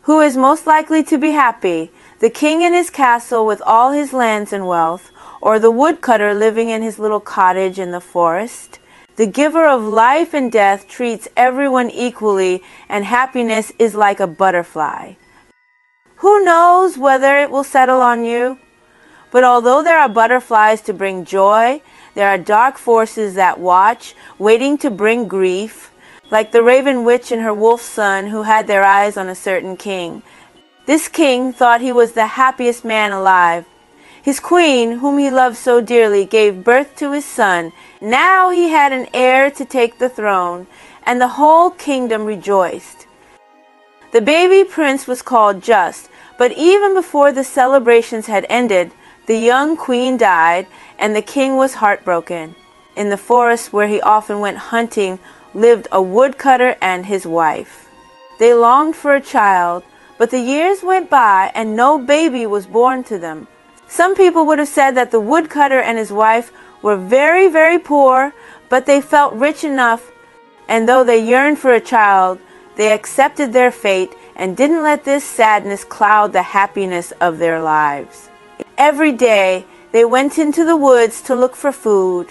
Who is most likely to be happy, the king in his castle with all his lands and wealth, or the woodcutter living in his little cottage in the forest? The giver of life and death treats everyone equally, and happiness is like a butterfly. Who knows whether it will settle on you? But although there are butterflies to bring joy, there are dark forces that watch, waiting to bring grief, like the raven witch and her wolf son who had their eyes on a certain king. This king thought he was the happiest man alive. His queen, whom he loved so dearly, gave birth to his son. Now he had an heir to take the throne, and the whole kingdom rejoiced. The baby prince was called Just, but even before the celebrations had ended, the young queen died, and the king was heartbroken. In the forest where he often went hunting lived a woodcutter and his wife. They longed for a child, but the years went by and no baby was born to them. Some people would have said that the woodcutter and his wife were very, very poor, but they felt rich enough, and though they yearned for a child, they accepted their fate and didn't let this sadness cloud the happiness of their lives. Every day, they went into the woods to look for food.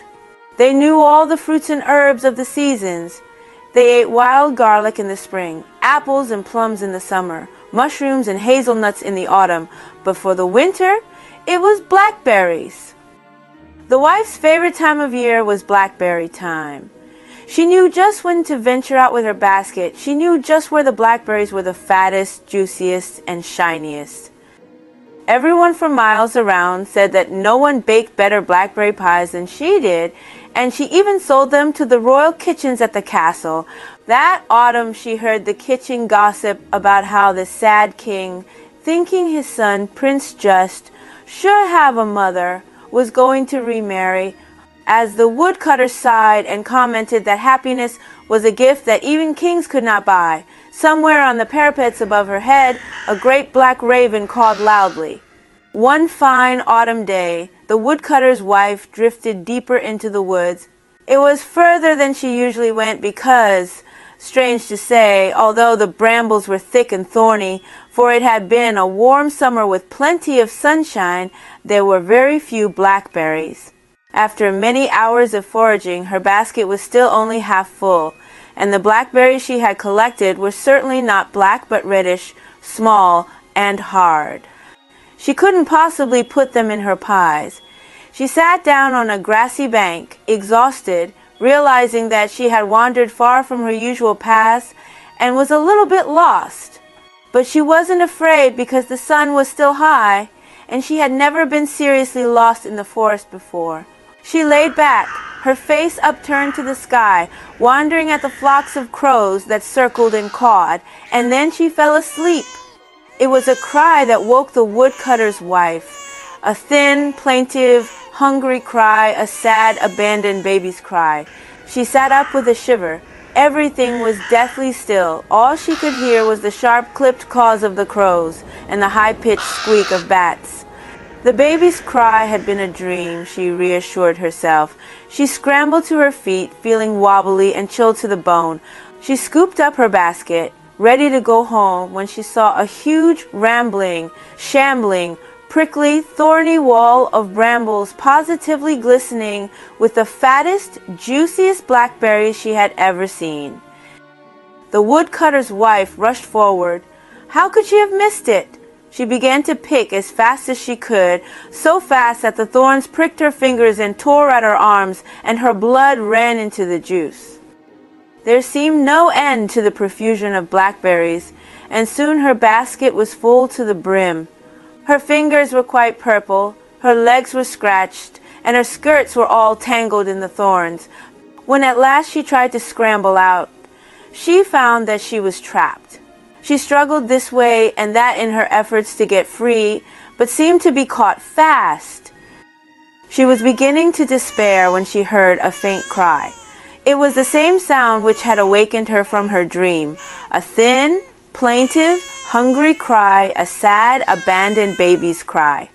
They knew all the fruits and herbs of the seasons. They ate wild garlic in the spring, apples and plums in the summer, mushrooms and hazelnuts in the autumn, but for the winter, it was blackberries. The wife's favorite time of year was blackberry time. She knew just when to venture out with her basket. She knew just where the blackberries were the fattest, juiciest, and shiniest. Everyone for miles around said that no one baked better blackberry pies than she did, and she even sold them to the royal kitchens at the castle. That autumn she heard the kitchen gossip about how the sad king, thinking his son, Prince Just, should have a mother, was going to remarry, as the woodcutter sighed and commented that happiness was a gift that even kings could not buy. Somewhere on the parapets above her head, a great black raven called loudly. One fine autumn day, the woodcutter's wife drifted deeper into the woods. It was further than she usually went because, strange to say, although the brambles were thick and thorny, for it had been a warm summer with plenty of sunshine, there were very few blackberries. After many hours of foraging, her basket was still only half full, and the blackberries she had collected were certainly not black but reddish, small, and hard. She couldn't possibly put them in her pies. She sat down on a grassy bank, exhausted, realizing that she had wandered far from her usual paths and was a little bit lost. But she wasn't afraid because the sun was still high, and she had never been seriously lost in the forest before. She laid back, her face upturned to the sky, wondering at the flocks of crows that circled and cawed, and then she fell asleep. It was a cry that woke the woodcutter's wife, a thin, plaintive, hungry cry, a sad, abandoned baby's cry. She sat up with a shiver. Everything was deathly still. All she could hear was the sharp-clipped caws of the crows and the high-pitched squeak of bats. The baby's cry had been a dream, she reassured herself. She scrambled to her feet, feeling wobbly and chilled to the bone. She scooped up her basket, ready to go home, when she saw a huge, shambling, prickly, thorny wall of brambles positively glistening with the fattest, juiciest blackberries she had ever seen. The woodcutter's wife rushed forward. How could she have missed it? She began to pick as fast as she could, so fast that the thorns pricked her fingers and tore at her arms, and her blood ran into the juice. There seemed no end to the profusion of blackberries, and soon her basket was full to the brim. Her fingers were quite purple, her legs were scratched, and her skirts were all tangled in the thorns. When at last she tried to scramble out, she found that she was trapped. She struggled this way and that in her efforts to get free, but seemed to be caught fast. She was beginning to despair when she heard a faint cry. It was the same sound which had awakened her from her dream, a thin, plaintive, hungry cry, a sad, abandoned baby's cry.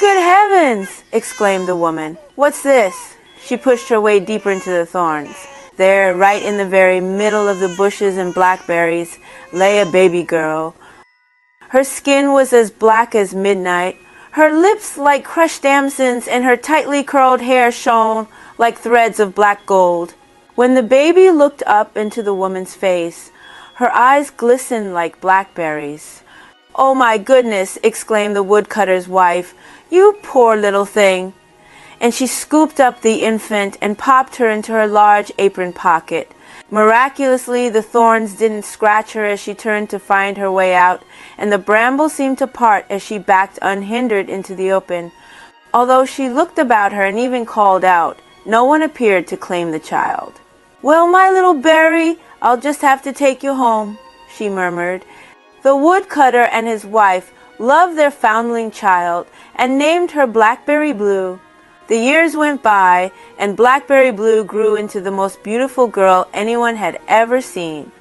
"Good heavens!" exclaimed the woman. "What's this?" She pushed her way deeper into the thorns. There, right in the very middle of the bushes and blackberries, lay a baby girl. Her skin was as black as midnight, her lips like crushed damsons, and her tightly curled hair shone like threads of black gold. When the baby looked up into the woman's face, her eyes glistened like blackberries. "Oh my goodness," exclaimed the woodcutter's wife, "you poor little thing." And she scooped up the infant and popped her into her large apron pocket. Miraculously, the thorns didn't scratch her as she turned to find her way out, and the bramble seemed to part as she backed unhindered into the open. Although she looked about her and even called out, no one appeared to claim the child. "Well, my little berry, I'll just have to take you home," she murmured. The woodcutter and his wife loved their foundling child and named her Blackberry Blue. The years went by, and Blackberry Blue grew into the most beautiful girl anyone had ever seen.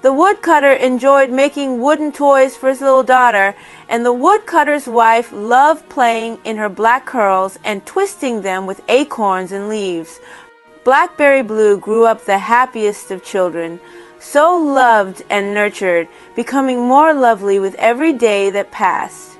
The woodcutter enjoyed making wooden toys for his little daughter, and the woodcutter's wife loved playing in her black curls and twisting them with acorns and leaves. Blackberry Blue grew up the happiest of children, so loved and nurtured, becoming more lovely with every day that passed.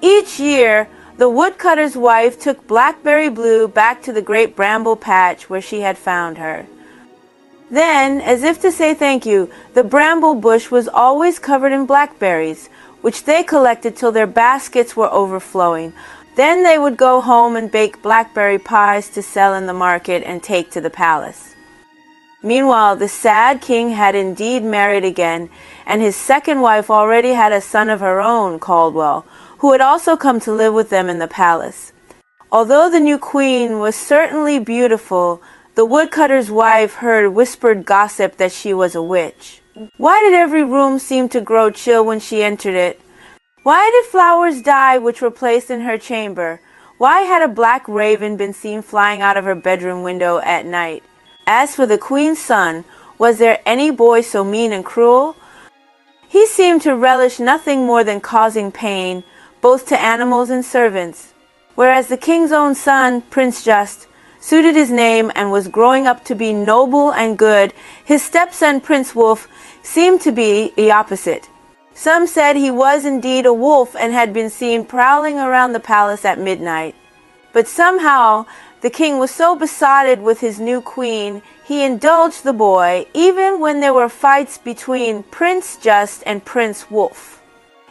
Each year, the woodcutter's wife took Blackberry Blue back to the great bramble patch where she had found her. Then, as if to say thank you, the bramble bush was always covered in blackberries, which they collected till their baskets were overflowing. Then they would go home and bake blackberry pies to sell in the market and take to the palace. Meanwhile, the sad king had indeed married again, and his second wife already had a son of her own, Caldwell, who had also come to live with them in the palace. Although the new queen was certainly beautiful, the woodcutter's wife heard whispered gossip that she was a witch. Why did every room seem to grow chill when she entered it? Why did flowers die which were placed in her chamber? Why had a black raven been seen flying out of her bedroom window at night? As for the queen's son, was there any boy so mean and cruel? He seemed to relish nothing more than causing pain, both to animals and servants. Whereas the king's own son, Prince Just, suited his name and was growing up to be noble and good, his stepson, Prince Wolf, seemed to be the opposite. Some said he was indeed a wolf and had been seen prowling around the palace at midnight. But somehow, the king was so besotted with his new queen, he indulged the boy, even when there were fights between Prince Just and Prince Wolf.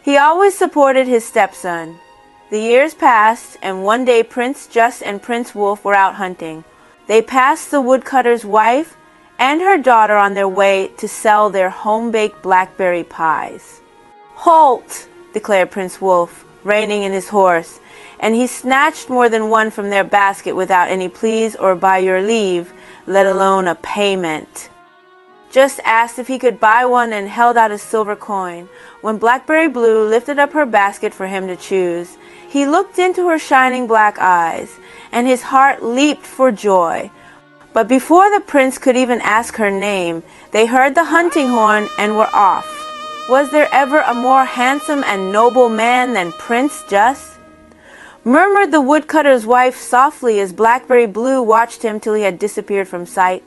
He always supported his stepson. The years passed, and one day Prince Just and Prince Wolf were out hunting. They passed the woodcutter's wife and her daughter on their way to sell their home-baked blackberry pies. "Halt!" declared Prince Wolf, reining in his horse, and he snatched more than one from their basket without any please or by your leave, let alone a payment. Just asked if he could buy one and held out a silver coin. When Blackberry Blue lifted up her basket for him to choose, he looked into her shining black eyes, and his heart leaped for joy. But before the prince could even ask her name, they heard the hunting horn and were off. Was there ever a more handsome and noble man than Prince Just? Murmured the woodcutter's wife softly as Blackberry Blue watched him till he had disappeared from sight.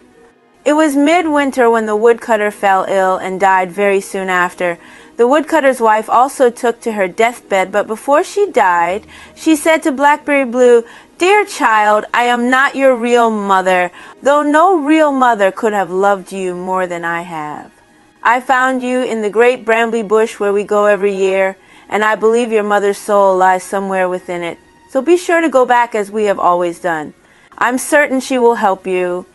It was midwinter when the woodcutter fell ill and died very soon after. The woodcutter's wife also took to her deathbed, but before she died, she said to Blackberry Blue, "Dear child, I am not your real mother, though no real mother could have loved you more than I have. I found you in the great brambly bush where we go every year, and I believe your mother's soul lies somewhere within it. So be sure to go back as we have always done. I'm certain she will help you."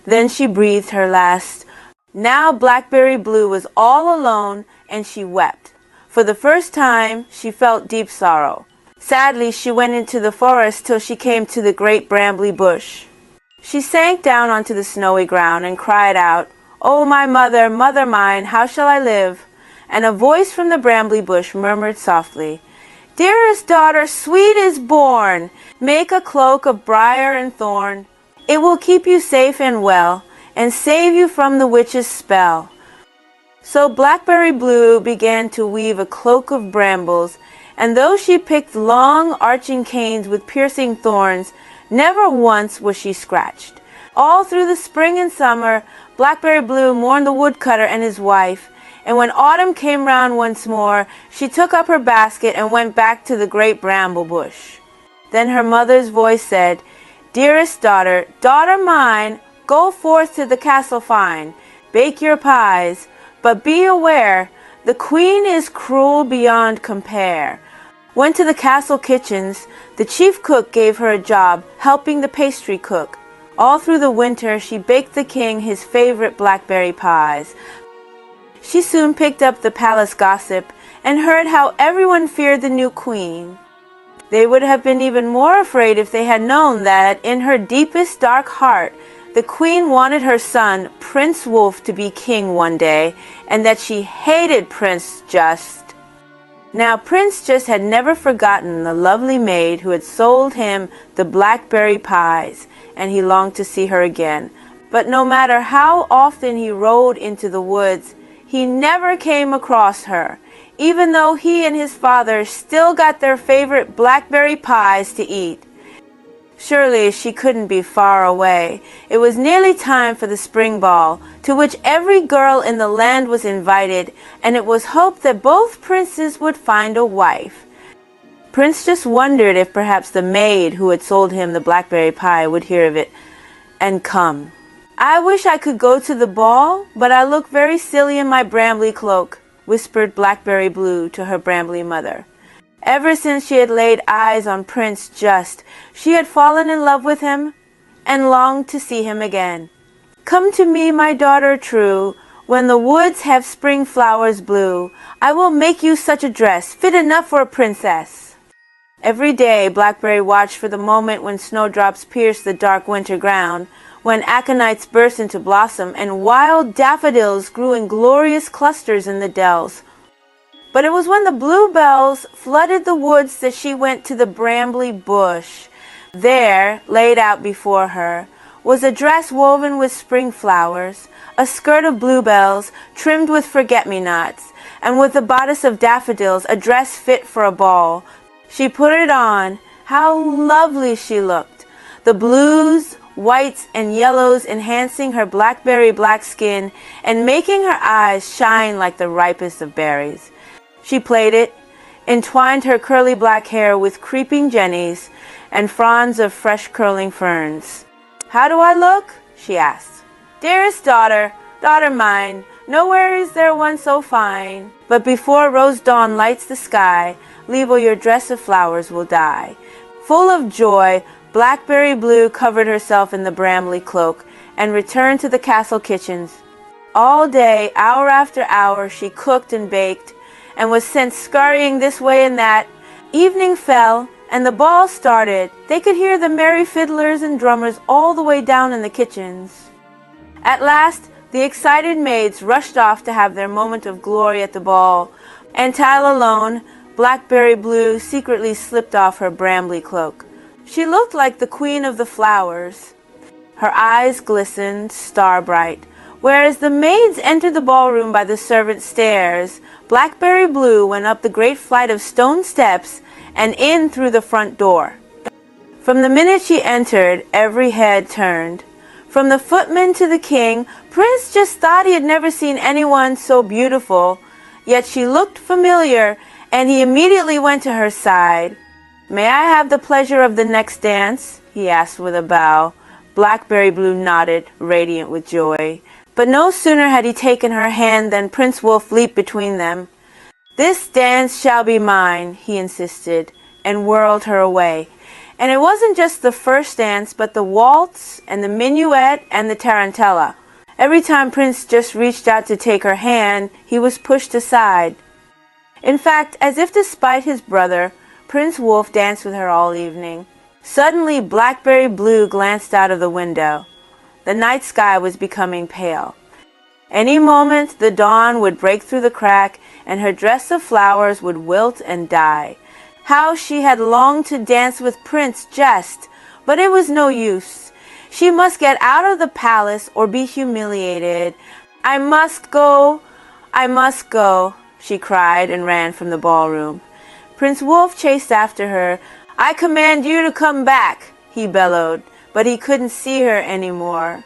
Then she breathed her last. Now Blackberry Blue was all alone, and she wept. For the first time, she felt deep sorrow. Sadly, she went into the forest till she came to the great brambly bush. She sank down onto the snowy ground and cried out, "Oh, my mother, mother mine, how shall I live?" And a voice from the brambly bush murmured softly, "Dearest daughter, sweet is born. Make a cloak of briar and thorn. It will keep you safe and well, and save you from the witch's spell." So Blackberry Blue began to weave a cloak of brambles, and though she picked long arching canes with piercing thorns, never once was she scratched. All through the spring and summer, Blackberry Blue mourned the woodcutter and his wife, and when autumn came round once more, she took up her basket and went back to the great bramble bush. Then her mother's voice said, "Dearest daughter, daughter mine, go forth to the castle fine, bake your pies, but be aware, the queen is cruel beyond compare." Went to the castle kitchens, the chief cook gave her a job, helping the pastry cook. All through the winter she baked the king his favorite blackberry pies. She soon picked up the palace gossip and heard how everyone feared the new queen. They would have been even more afraid if they had known that, in her deepest dark heart, the queen wanted her son, Prince Wolf, to be king one day, and that she hated Prince Just. Now Prince Just had never forgotten the lovely maid who had sold him the blackberry pies, and he longed to see her again. But no matter how often he rode into the woods, he never came across her, even though he and his father still got their favorite blackberry pies to eat. Surely she couldn't be far away. It was nearly time for the spring ball, to which every girl in the land was invited, and it was hoped that both princes would find a wife. Prince just wondered if perhaps the maid who had sold him the blackberry pie would hear of it and come. "I wish I could go to the ball, but I look very silly in my brambly cloak," whispered Blackberry Blue to her brambly mother. Ever since she had laid eyes on Prince Just, she had fallen in love with him and longed to see him again. "Come to me, my daughter true, when the woods have spring flowers blue. I will make you such a dress, fit enough for a princess." Every day Blackberry watched for the moment when snowdrops pierced the dark winter ground, when aconites burst into blossom, and wild daffodils grew in glorious clusters in the dells. But it was when the bluebells flooded the woods that she went to the brambly bush. There, laid out before her, was a dress woven with spring flowers, a skirt of bluebells trimmed with forget-me-nots, and with a bodice of daffodils, a dress fit for a ball. She put it on. How lovely she looked! The blues, whites, and yellows enhancing her blackberry black skin and making her eyes shine like the ripest of berries. She played it, entwined her curly black hair with creeping jennies and fronds of fresh curling ferns. "How do I look?" she asked. "Dearest daughter, daughter mine, nowhere is there one so fine. But before rose dawn lights the sky, leave or your dress of flowers will die." Full of joy, Blackberry Blue covered herself in the brambly cloak and returned to the castle kitchens. All day, hour after hour, she cooked and baked, and was sent scurrying this way and that. Evening fell, and the ball started. They could hear the merry fiddlers and drummers all the way down in the kitchens. At last, the excited maids rushed off to have their moment of glory at the ball, and Tile alone, Blackberry Blue, secretly slipped off her brambly cloak. She looked like the queen of the flowers. Her eyes glistened, star-bright. Whereas the maids entered the ballroom by the servants' stairs, Blackberry Blue went up the great flight of stone steps and in through the front door. From the minute she entered, every head turned. From the footman to the king, Prince just thought he had never seen anyone so beautiful. Yet she looked familiar, and he immediately went to her side. "May I have the pleasure of the next dance?" he asked with a bow. Blackberry Blue nodded, radiant with joy. But no sooner had he taken her hand than Prince Wolf leaped between them. "This dance shall be mine," he insisted, and whirled her away. And it wasn't just the first dance, but the waltz and the minuet and the tarantella. Every time Prince just reached out to take her hand, he was pushed aside. In fact, as if to spite his brother, Prince Wolf danced with her all evening. Suddenly, Blackberry Blue glanced out of the window. The night sky was becoming pale. Any moment the dawn would break through the crack, and her dress of flowers would wilt and die. How she had longed to dance with Prince Just, but it was no use. She must get out of the palace or be humiliated. "I must go. I must go, she cried and ran from the ballroom. Prince Wolf chased after her. I command you to come back, he bellowed, but he couldn't see her anymore.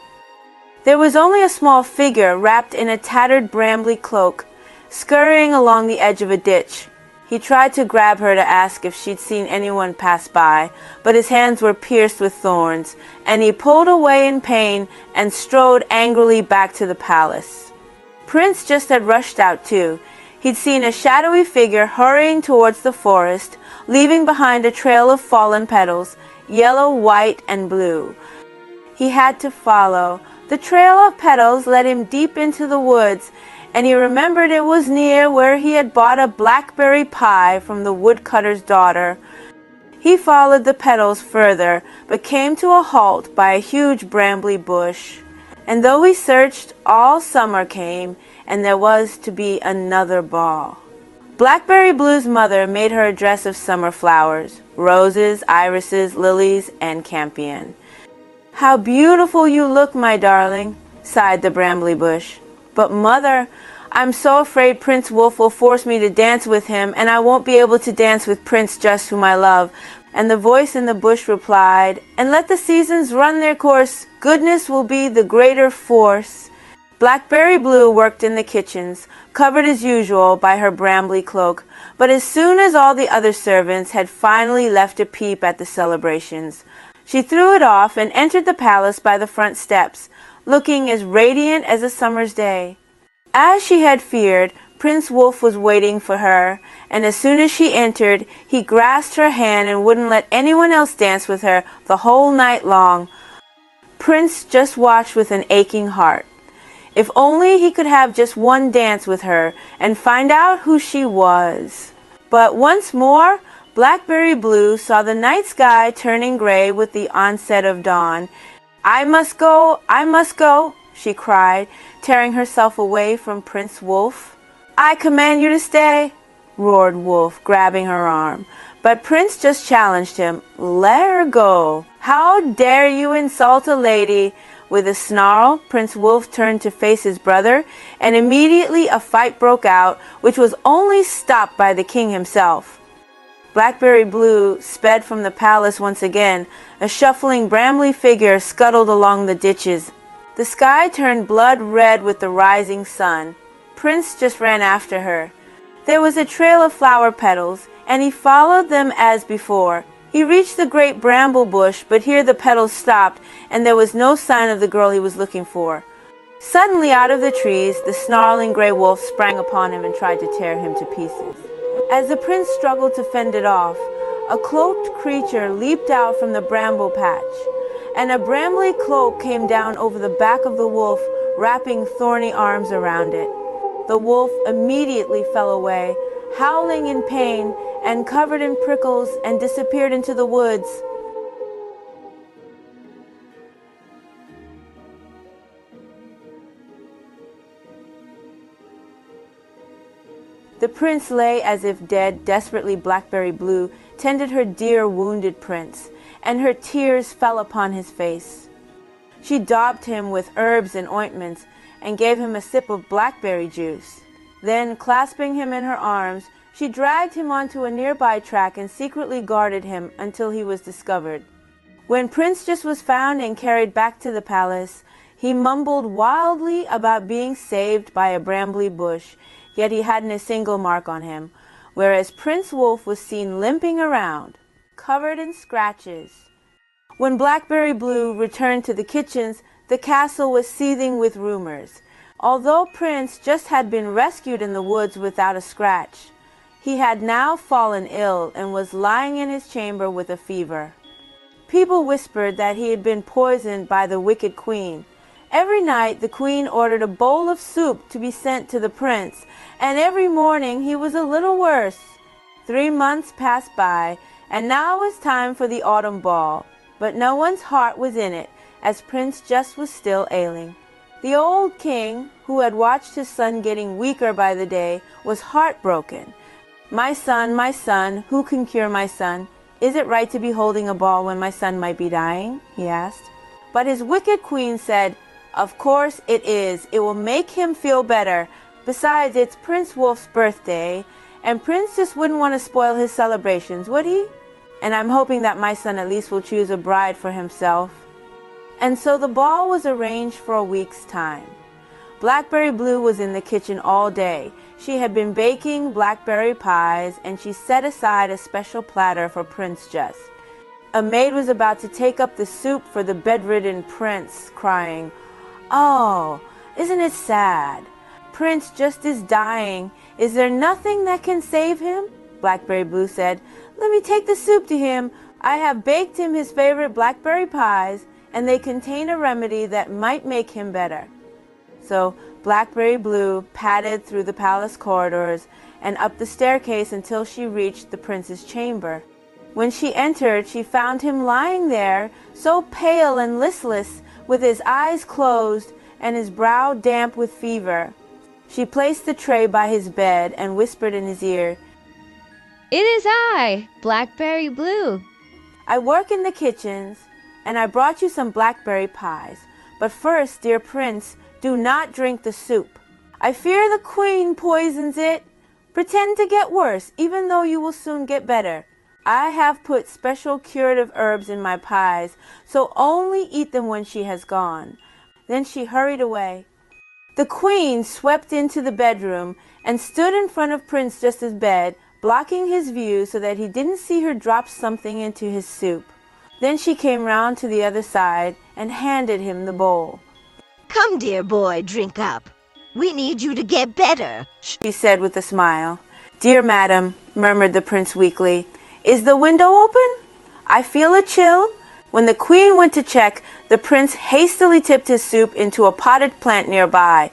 There was only a small figure wrapped in a tattered brambly cloak, scurrying along the edge of a ditch. He tried to grab her to ask if she'd seen anyone pass by, but his hands were pierced with thorns, and he pulled away in pain and strode angrily back to the palace. Prince just had rushed out too. He'd seen a shadowy figure hurrying towards the forest, leaving behind a trail of fallen petals, yellow, white, and blue. He had to follow. The trail of petals led him deep into the woods, and he remembered it was near where he had bought a blackberry pie from the woodcutter's daughter. He followed the petals further, but came to a halt by a huge brambly bush. And though he searched, all summer came, and there was to be another ball. Blackberry Blue's mother made her a dress of summer flowers, roses, irises, lilies, and campion. How beautiful you look, my darling, sighed the brambly bush. But mother, I'm so afraid Prince Wolf will force me to dance with him, and I won't be able to dance with Prince Just whom I love. And the voice in the bush replied, and let the seasons run their course, goodness will be the greater force. Blackberry Blue worked in the kitchens, covered as usual by her brambly cloak, but as soon as all the other servants had finally left a peep at the celebrations, she threw it off and entered the palace by the front steps, looking as radiant as a summer's day. As she had feared, Prince Wolf was waiting for her, and as soon as she entered, he grasped her hand and wouldn't let anyone else dance with her the whole night long. Prince just watched with an aching heart. If only he could have just one dance with her and find out who she was. But once more, Blackberry Blue saw the night sky turning gray with the onset of dawn. I must go, she cried, tearing herself away from Prince Wolf. I command you to stay, roared Wolf, grabbing her arm. But Prince just challenged him. Let her go. How dare you insult a lady? With a snarl, Prince Wolf turned to face his brother, and immediately a fight broke out, which was only stopped by the king himself. Blackberry Blue sped from the palace once again. A shuffling brambly figure scuttled along the ditches. The sky turned blood red with the rising sun. Prince just ran after her. There was a trail of flower petals, and he followed them as before. He reached the great bramble bush, but here the petals stopped, and there was no sign of the girl he was looking for. Suddenly, out of the trees, the snarling gray wolf sprang upon him and tried to tear him to pieces. As the prince struggled to fend it off, a cloaked creature leaped out from the bramble patch, and a brambly cloak came down over the back of the wolf, wrapping thorny arms around it. The wolf immediately fell away, howling in pain and covered in prickles, and disappeared into the woods. The prince lay as if dead. Desperately Blackberry Blue tended her dear wounded prince, and her tears fell upon his face. She daubed him with herbs and ointments, and gave him a sip of blackberry juice. Then, clasping him in her arms, she dragged him onto a nearby track and secretly guarded him until he was discovered. When Prince Just was found and carried back to the palace, he mumbled wildly about being saved by a brambly bush, yet he hadn't a single mark on him, whereas Prince Wolf was seen limping around, covered in scratches. When Blackberry Blue returned to the kitchens, the castle was seething with rumors. Although Prince Just had been rescued in the woods without a scratch, he had now fallen ill and was lying in his chamber with a fever. People whispered that he had been poisoned by the wicked queen. Every night the queen ordered a bowl of soup to be sent to the prince, and every morning he was a little worse. 3 months passed by, and now it was time for the autumn ball, but no one's heart was in it, as Prince Just was still ailing. The old king, who had watched his son getting weaker by the day, was heartbroken. my son, who can cure my son? Is it right to be holding a ball when my son might be dying?" he asked. But his wicked queen said, "Of course it is. It will make him feel better. Besides, it's Prince Wolf's birthday, and Prince just wouldn't want to spoil his celebrations, would he? And I'm hoping that my son at least will choose a bride for himself. And so the ball was arranged for a week's time. Blackberry Blue was in the kitchen all day. She had been baking blackberry pies, and she set aside a special platter for Prince Just. A maid was about to take up the soup for the bedridden prince, crying, "Oh, isn't it sad? Prince Just is dying. Is there nothing that can save him?" Blackberry Blue said, "Let me take the soup to him. I have baked him his favorite blackberry pies, and they contain a remedy that might make him better." So Blackberry Blue padded through the palace corridors and up the staircase until she reached the prince's chamber. When she entered, she found him lying there, so pale and listless, with his eyes closed and his brow damp with fever. She placed the tray by his bed and whispered in his ear, "It is I, Blackberry Blue. I work in the kitchens, and I brought you some blackberry pies. But first, dear prince, do not drink the soup. I fear the queen poisons it. Pretend to get worse, even though you will soon get better. I have put special curative herbs in my pies, so only eat them when she has gone." Then she hurried away. The queen swept into the bedroom and stood in front of Prince Just's bed, blocking his view so that he didn't see her drop something into his soup. Then she came round to the other side and handed him the bowl. "Come, dear boy, drink up. We need you to get better," she said with a smile. "Dear madam," murmured the prince weakly, "is the window open? I feel a chill." When the queen went to check, the prince hastily tipped his soup into a potted plant nearby.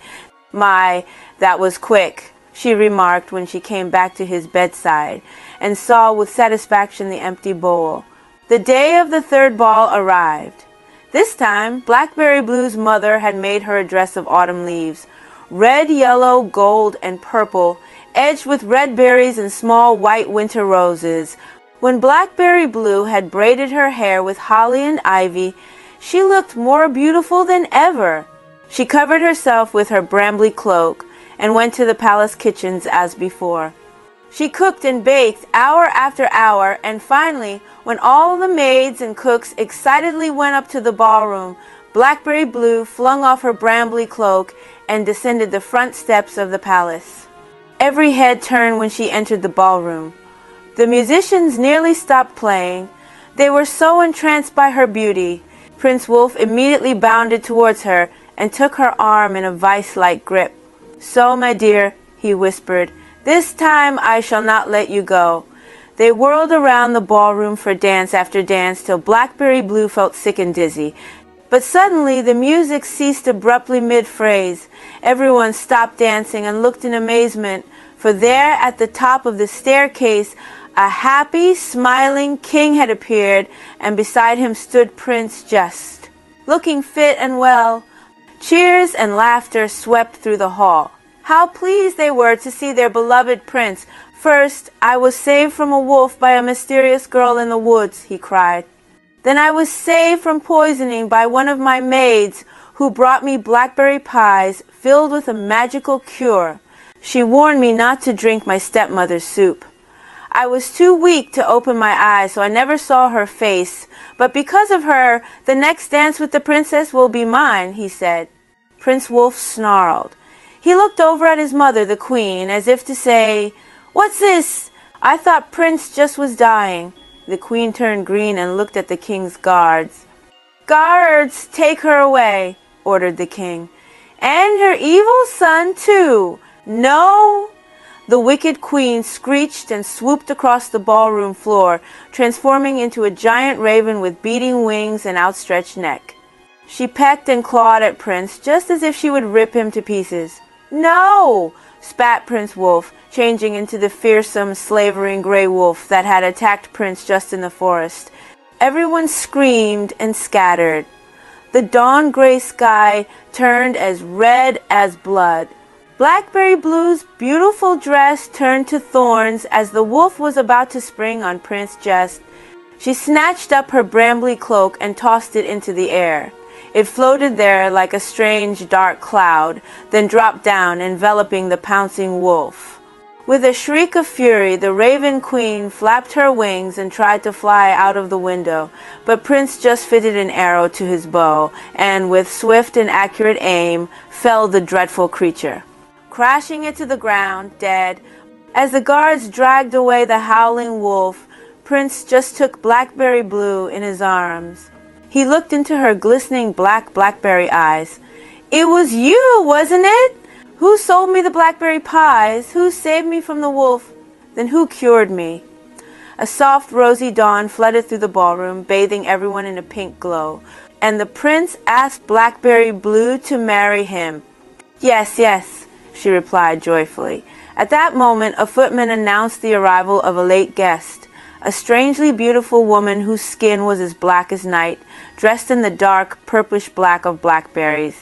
"My, that was quick," she remarked when she came back to his bedside and saw with satisfaction the empty bowl. The day of the third ball arrived. This time, Blackberry Blue's mother had made her a dress of autumn leaves, red, yellow, gold, and purple, edged with red berries and small white winter roses. When Blackberry Blue had braided her hair with holly and ivy, she looked more beautiful than ever. She covered herself with her brambly cloak and went to the palace kitchens as before. She cooked and baked hour after hour, and finally, when all the maids and cooks excitedly went up to the ballroom, Blackberry Blue flung off her brambly cloak and descended the front steps of the palace. Every head turned when she entered the ballroom. The musicians nearly stopped playing. They were so entranced by her beauty. Prince Wolf immediately bounded towards her and took her arm in a vice-like grip. "So, my dear," he whispered, "this time I shall not let you go." They whirled around the ballroom for dance after dance till Blackberry Blue felt sick and dizzy. But suddenly the music ceased abruptly mid-phrase. Everyone stopped dancing and looked in amazement, for there at the top of the staircase a happy, smiling king had appeared, and beside him stood Prince Just, looking fit and well. Cheers and laughter swept through the hall. How pleased they were to see their beloved prince. "First, I was saved from a wolf by a mysterious girl in the woods," he cried. "Then I was saved from poisoning by one of my maids, who brought me blackberry pies filled with a magical cure. She warned me not to drink my stepmother's soup. I was too weak to open my eyes, so I never saw her face. But because of her, the next dance with the princess will be mine," he said. Prince Wolf snarled. He looked over at his mother, the queen, as if to say, "What's this? I thought Prince Just was dying." The queen turned green and looked at the king's guards. "Guards, take her away," ordered the king. "And her evil son, too. No!" The wicked queen screeched and swooped across the ballroom floor, transforming into a giant raven with beating wings and outstretched neck. She pecked and clawed at Prince, just as if she would rip him to pieces. "No!" spat Prince Wolf, changing into the fearsome, slavering gray wolf that had attacked Prince Just in the forest. Everyone screamed and scattered. The dawn-gray sky turned as red as blood. Blackberry Blue's beautiful dress turned to thorns as the wolf was about to spring on Prince Just. She snatched up her brambly cloak and tossed it into the air. It floated there like a strange dark cloud, then dropped down, enveloping the pouncing wolf. With a shriek of fury, the Raven Queen flapped her wings and tried to fly out of the window, but Prince just fitted an arrow to his bow, and with swift and accurate aim, felled the dreadful creature, crashing it to the ground, dead. As the guards dragged away the howling wolf, Prince just took Blackberry Blue in his arms. He looked into her glistening black blackberry eyes. "It was you, wasn't it? Who sold me the blackberry pies? Who saved me from the wolf? Then who cured me?" A soft rosy dawn flooded through the ballroom, bathing everyone in a pink glow, and the prince asked Blackberry Blue to marry him. "Yes, yes," she replied joyfully. At that moment, a footman announced the arrival of a late guest, a strangely beautiful woman whose skin was as black as night, dressed in the dark purplish black of blackberries.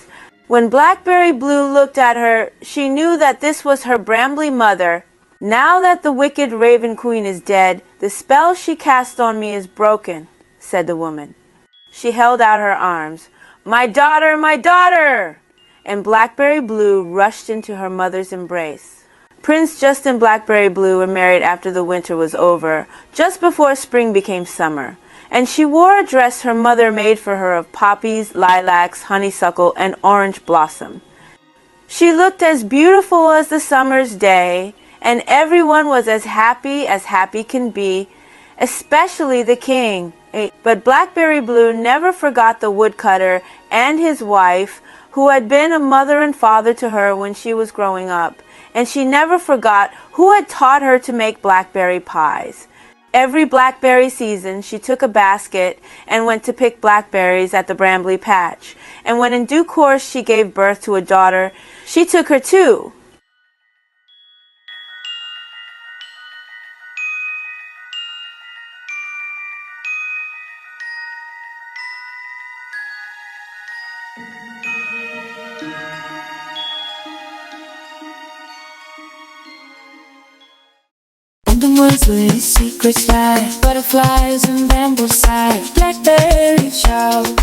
When Blackberry Blue looked at her, she knew that this was her brambly mother. "Now that the wicked Raven Queen is dead, the spell she cast on me is broken," said the woman. She held out her arms. "My daughter, my daughter!" And Blackberry Blue rushed into her mother's embrace. Prince Just and Blackberry Blue were married after the winter was over, just before spring became summer, and she wore a dress her mother made for her of poppies, lilacs, honeysuckle, and orange blossom. She looked as beautiful as the summer's day, and everyone was as happy can be, especially the king. But Blackberry Blue never forgot the woodcutter and his wife, who had been a mother and father to her when she was growing up, and she never forgot who had taught her to make blackberry pies. Every blackberry season, she took a basket and went to pick blackberries at the brambly patch, and when in due course she gave birth to a daughter, she took her too. In the woods where the secrets lie, butterflies and bamboo side, blackberry child,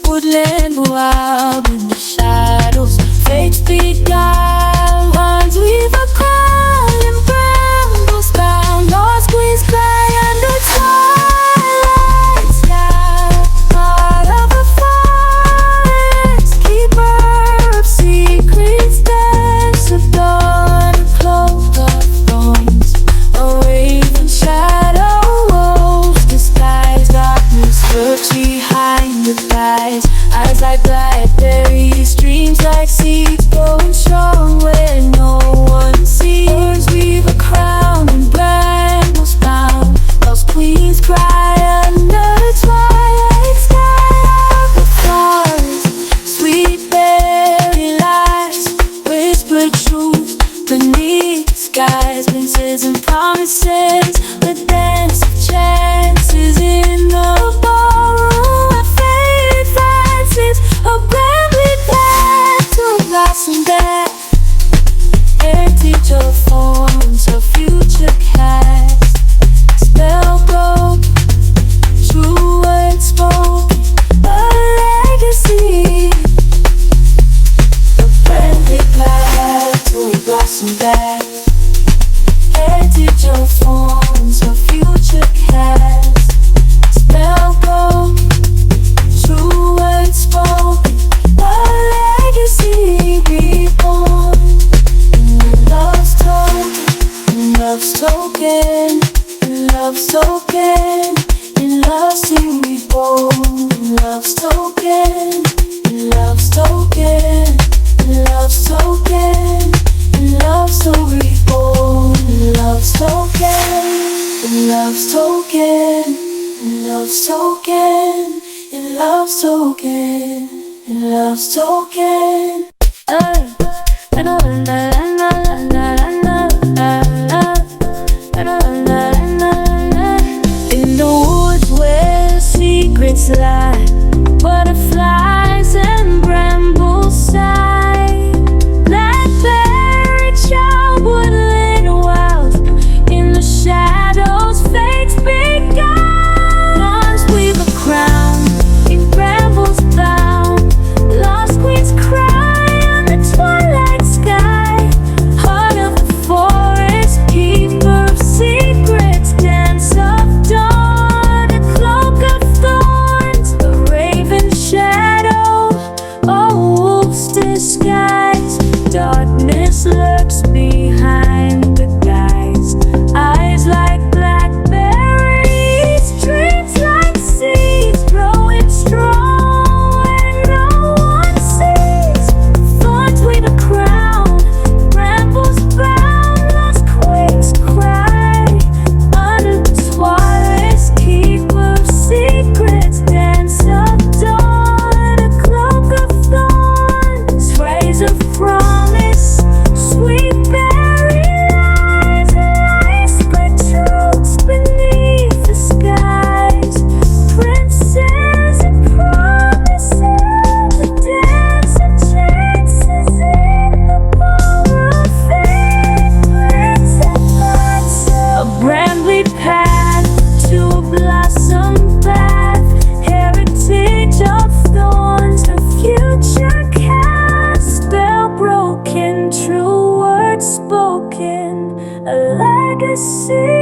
woodland wild in the shadows, fate's beguile, ones weave a crown and brambles bound, lost queens cry under twilight sky, heart of a forest, keeper of secrets, dance of dawn, cloak of thorns. A raven shadow wolves disguise darkness lurks behind the thighs. Eyes like blackberries, dreams like seeds growing strong where no one sees. Birds weave a crown and brambles bound. Lost queens cry under the twilight sky of the forest. Sweet berry lies, whispered truth beneath skies, princes and promises, the dance of chances in the ballroom. A faded fancies, a brambly path to a blossom bed. Heritage of forms, a future cast. Spell broke, true words spoken, a legacy. A brambly path to a blossom bed. Heritage of forms, a future cast. Spell broke, true words spoken, a legacy reborn. Love's token, love's token, love's token, in love's sing reborn. Love's token, love's token, love's token, love's so reborn. Love's token, love's token, love's token, love's token, love's token. In the woods where secrets lie, butterflies and brambles sigh, blackberry child, woodland wild, in the shadows, fate's big guide. Once we've a crown, in brambles bound, a legacy.